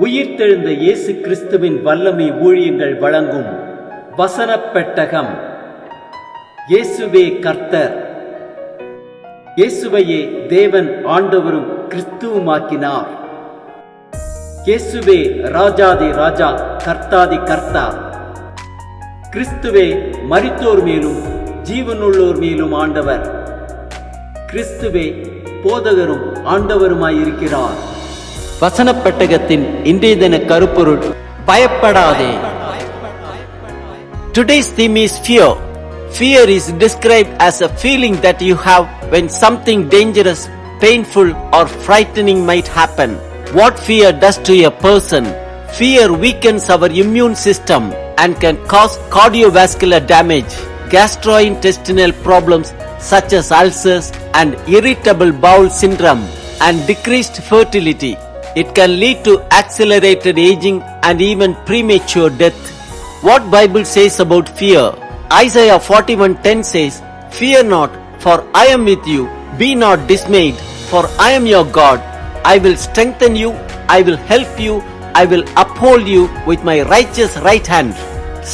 உயிர்த்தெழுந்த இயேசு கிறிஸ்துவின் வல்லமை ஊழியங்கள் வழங்கும் வசனப் பெட்டகம். இயேசுவே கர்த்தர். இயேசுவையே தேவன் ஆண்டவரும் கிறிஸ்துவுமாக்கினார். இயேசுவே ராஜாதி ராஜா, கர்த்தாதி கர்த்தா. கிறிஸ்துவே மரித்தோர் மேலும் ஜீவனுள்ளோர் மேலும் ஆண்டவர். கிறிஸ்துவே போதகரும் ஆண்டவருமாயிருக்கிறார். வசனப் பெட்டகத்தின் இன்றைய தின கருப்பொருள், பயப்படாதே. Today's theme is fear. Fear is described as a feeling that you have when something dangerous, painful or frightening might happen. What fear does to a person? Fear weakens our immune system and can cause cardiovascular damage, gastrointestinal problems such as ulcers and irritable bowel syndrome, and decreased fertility. It can lead to accelerated aging and even premature death. What Bible says about fear? Isaiah 41:10 says, "Fear not, for I am with you. Be not dismayed, for I am your God. I will strengthen you, I will help you, I will uphold you with my righteous right hand."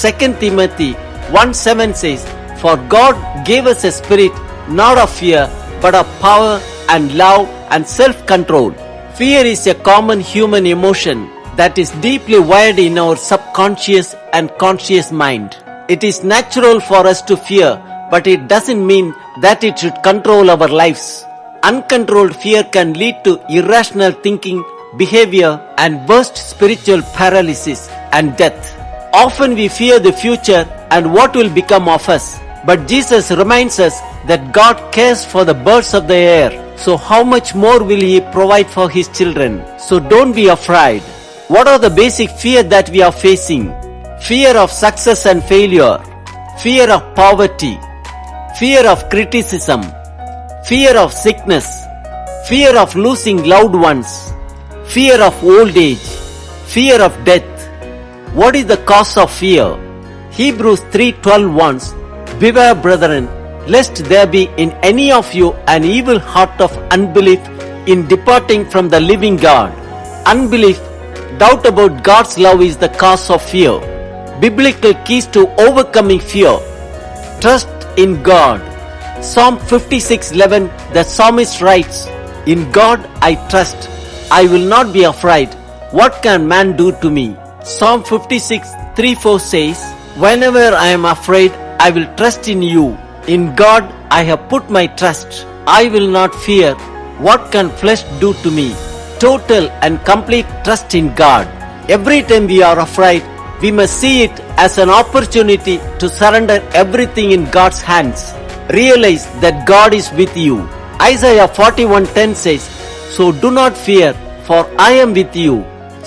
2 Timothy 1:7 says, "For God gave us a spirit not of fear, but of power and love and self-control." Fear is a common human emotion that is deeply wired in our subconscious and conscious mind. It is natural for us to fear, but it doesn't mean that it should control our lives. Uncontrolled fear can lead to irrational thinking, behavior, and worst spiritual paralysis and death. Often we fear the future and what will become of us. But Jesus reminds us that God cares for the birds of the air. So how much more will He provide for His children? So don't be afraid. What are the basic fear that we are facing? Fear of success and failure, fear of poverty, fear of criticism, fear of sickness, fear of losing loved ones, fear of old age, fear of death. What is the cause of fear? Hebrews 3:12 warns, "Beware, brethren, lest there be in any of you an evil heart of unbelief in departing from the living God." Unbelief, doubt about God's love, is the cause of fear. Biblical keys to overcoming fear: trust in God. Psalm 56:11, the psalmist writes, "In God I trust. I will not be afraid. What can man do to me?" Psalm 56:3-4 says, "Whenever I am afraid, I will trust in you. In God I have put my trust. I will not fear. What can flesh do to me?" Total and complete trust in God. Every time we are afraid, we must see it as an opportunity to surrender everything in God's hands. Realize that God is with you. Isaiah 41:10 says, "So do not fear, for I am with you."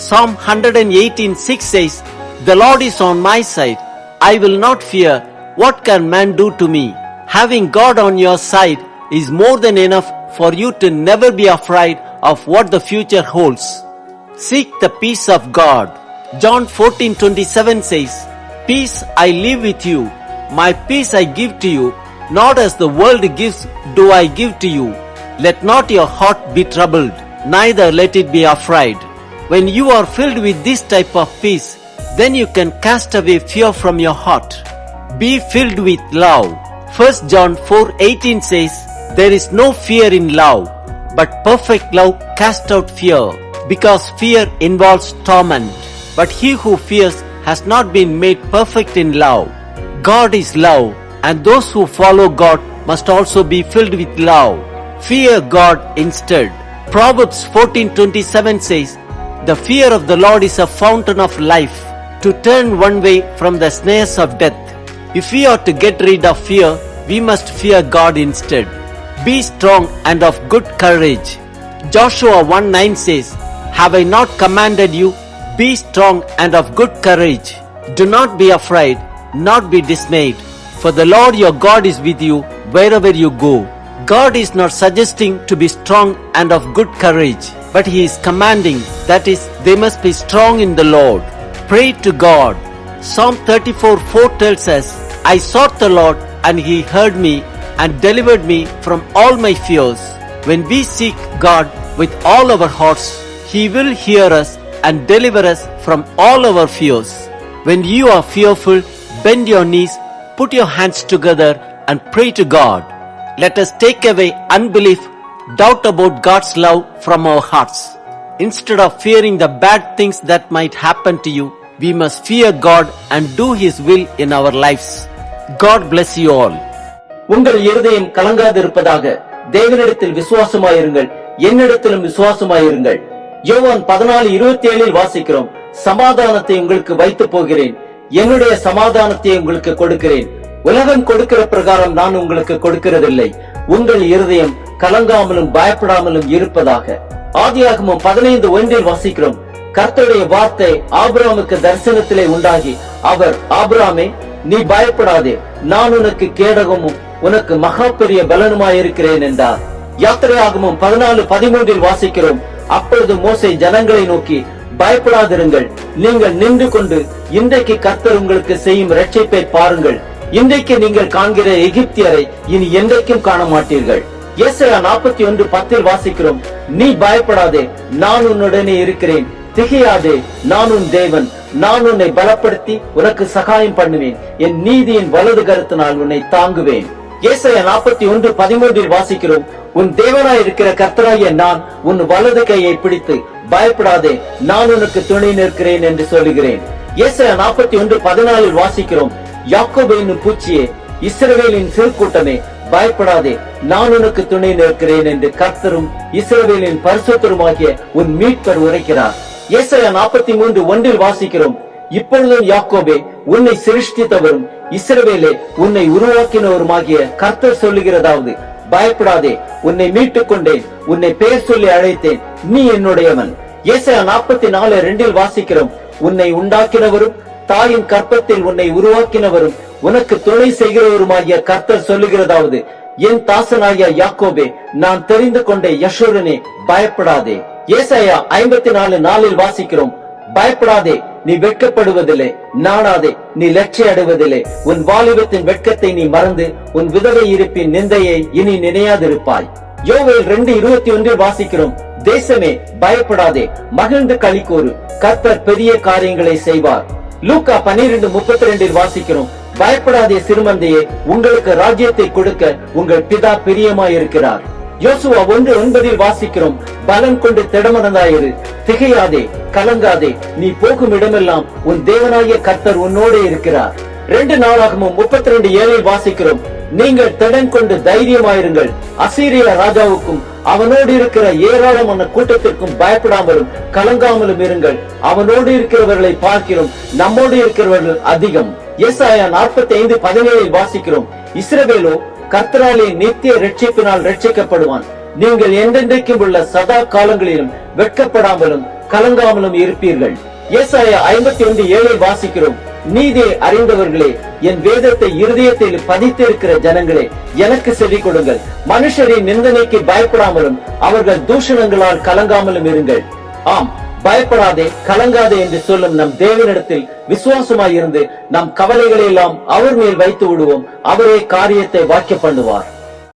Psalm 118:6 says, "The Lord is on my side. I will not fear. What can man do to me?" Having God on your side is more than enough for you to never be afraid of what the future holds. Seek the peace of God. John 14:27 says, "Peace I leave with you. My peace I give to you. Not as the world gives do I give to you. Let not your heart be troubled, neither let it be afraid." When you are filled with this type of peace, then you can cast away fear from your heart. Be filled with love. 1 John 4:18 says, "There is no fear in love, but perfect love casts out fear, because fear involves torment. But he who fears has not been made perfect in love." God is love, and those who follow God must also be filled with love. Fear God instead. Proverbs 14:27 says, "The fear of the Lord is a fountain of life, to turn one way from the snares of death." If we are to get rid of fear, we must fear God instead. Be strong and of good courage. Joshua 1:9 says, "Have I not commanded you? Be strong and of good courage. Do not be afraid, not be dismayed, for the Lord your God is with you wherever you go." God is not suggesting to be strong and of good courage, but He is commanding, that is, they must be strong in the Lord. Pray to God. Psalm 34:4 tells us, "I sought the Lord, and He heard me and delivered me from all my fears." When we seek God with all our hearts, He will hear us and deliver us from all our fears. When you are fearful, bend your knees, put your hands together and pray to God. Let us take away unbelief, doubt about God's love from our hearts. Instead of fearing the bad things that might happen to you, we must fear God and do His will in our lives. God bless you all. உங்கள் இருதயம் கலங்காதிருப்பதாக. தேவனிடத்தில் விசுவாசமாயிருங்கள், என்னிடத்திலும் விசுவாசமாயிருங்கள். யோவான் 14:27 வாசிக்கிறோம். சமாதானத்தை உங்களுக்கு வைத்து போகிறேன், என்னுடைய சமாதானத்தை உங்களுக்கு கொடுக்கிறேன். உலகம் கொடுக்கிற பிரகாரம் நான் உங்களுக்கு கொடுக்கிறதில்லை. உங்கள் இருதயம் கலங்காமலும் பயப்படாமலும் இருப்பதாக. ஆதியாகமம் 15:1 வாசிக்கிறோம். கர்த்தருடைய வார்த்தை ஆபிரகாமுக்கு தரிசனத்திலே உண்டாகி, அவர், ஆபிரகாமே, நீ பயப்படாதே, நான் உனக்கு கேடகமும் உனக்கு மகா பெரிய பலனுமாயிருக்கிறேன் என்றார். யாத்திரையாகமம் 14:13 வாசிக்கிறோம். அப்பொழுது மோசே ஜனங்களை நோக்கி, பயப்படாதிருங்கள், நீங்கள் நின்று கொண்டு இன்றைக்கு கர்த்தர் உங்களுக்கு செய்யும் இரட்சிப்பை பாருங்கள். இன்றைக்கு நீங்கள் காண்கிற எகிப்தியரை இனி என்றைக்கும் காண மாட்டீர்கள். ஏசாயா 41:10 வாசிக்கிறோம். நீ பயப்படாதே, நான் உன்னுடனே இருக்கிறேன், திகையாதே, நான் உன் தேவன், நான் உன்னை பலப்படுத்தி உனக்கு சகாயம் பண்ணுவேன், என் நீதியின் வலது கரத்தினால் உன்னை தாங்குவேன். ஏசாயா 41:13 வாசிக்கிறோம். உன் தேவனாய் இருக்கிற கர்த்தராகிய நான் உன் வலது கையை பிடித்து பயப்படாதே, நான் உனக்கு துணை நிற்கிறேன் என்று சொல்லுகிறேன். ஏசாயா 41:14 வாசிக்கிறோம். யாக்கோபு என்னும் பூச்சியே, இஸ்ரவேலின் சிறு கூட்டமே, பயப்படாதே, நான் உனக்கு துணை நிற்கிறேன் என்று கர்த்தரும் இஸ்ரவேலின் பரிசுத்தருமாகிய உன் மீட்பர் உரைக்கிறார். ஏசாயா 43:1 வாசிக்கிறோம். இப்பொழுதும் யாக்கோபே, உன்னை சிருஷ்டித்தவரும் இஸ்ரவேலே, உன்னை உருவாக்கினவருமாகிய கர்த்தர் சொல்லுகிறதாவது, பயப்படாதே, உன்னை மீட்டுக் கொண்டேன், உன்னை பெயர் சொல்லி அழைத்தேன், நீ என்னுடையவன். ஏசாயா 44:2 வாசிக்கிறோம். உன்னை உண்டாக்கினவரும் தாயின் கற்பத்தில் உன்னை உருவாக்கினவரும் உனக்கு துணை செய்கிறவருமாகிய கர்த்தர் சொல்லுகிறதாவது, என் தாசனாகிய யாக்கோபே, நான் தெரிந்து கொண்ட யெஷூரனே, பயப்படாதே. ஏசாயா 54:4 வாசிக்கிறோம். பயப்படாதே, நீ வெட்கப்படுவதில்லை, நாணாதே, நீ லட்சிய அடைவதில்லை. உன் வாலிபத்தின் வெட்கத்தை நீ மறந்து உன் விதவை இருப்பின் நிந்தையை இனி நினையாதிருப்பாய். யோவேல் 2:21 வாசிக்கிறோம். தேசமே, பயப்படாதே, மகிழ்ந்து களிக்கூறு, கர்த்தர் பெரிய காரியங்களை செய்வார். லூக்கா 12:32 வாசிக்கிறோம். பயப்படாதே சிறுமந்தையே, உங்களுக்கு ராஜ்யத்தை கொடுக்க உங்கள் பிதா பிரியமாயிருக்கிறார். யோசுவா 1:9 வாசிக்கிறோம். பலம் கொண்டு திடமனதாயிரு, திகையாதே, கலங்காதே, நீ போகும் இடமெல்லாம் உன் தேவனாகிய கர்த்தர் உன்னோடு இருக்கிறார். 2 நாளாகமும் 32:7 வாசிக்கிறோம். நீங்கள் திடன் கொண்டு தைரியமாயிருங்கள், அசீரிய ராஜாவுக்கும் அவனோடு இருக்கிற ஏராளமான கூட்டத்திற்கும் பயப்படாமலும் கலங்காமலும் இருங்கள். அவனோடு இருக்கிறவர்களை பார்க்கிறோம், நம்மோடு இருக்கிறவர்கள் அதிகம். ஏசாயா 45:17 வாசிக்கிறோம். இஸ்ரவேலோ கர்த்தராலே நித்திய ரட்சிப்பினால் ரட்சிக்கப்படுவான். நீங்கள் என்றென்றைக்கும் உள்ள சதா காலங்களிலும் வெட்கப்படாமலும் கலங்காமலும் இருப்பீர்கள். ஏசாயா 51:7 வாசிக்கிறோம். நீதியை அறிந்தவர்களே, என் வேதத்தை இருதயத்தில் பதித்திருக்கிற ஜனங்களே, எனக்கு செவி கொடுங்கள். மனுஷரின் நிந்தனைக்கு பயப்படாமலும் அவர்கள் தூஷணங்களால் கலங்காமலும் இருங்கள். ஆம், பயப்படாதே, கலங்காதே என்று சொல்லும் நம் தேவனிடத்தில் விசுவாசமாயிருந்து நம் கவலைகளை எல்லாம் அவர் மேல் வைத்து விடுவோம். அவரே காரியத்தை வாக்கிய பண்ணுவார்.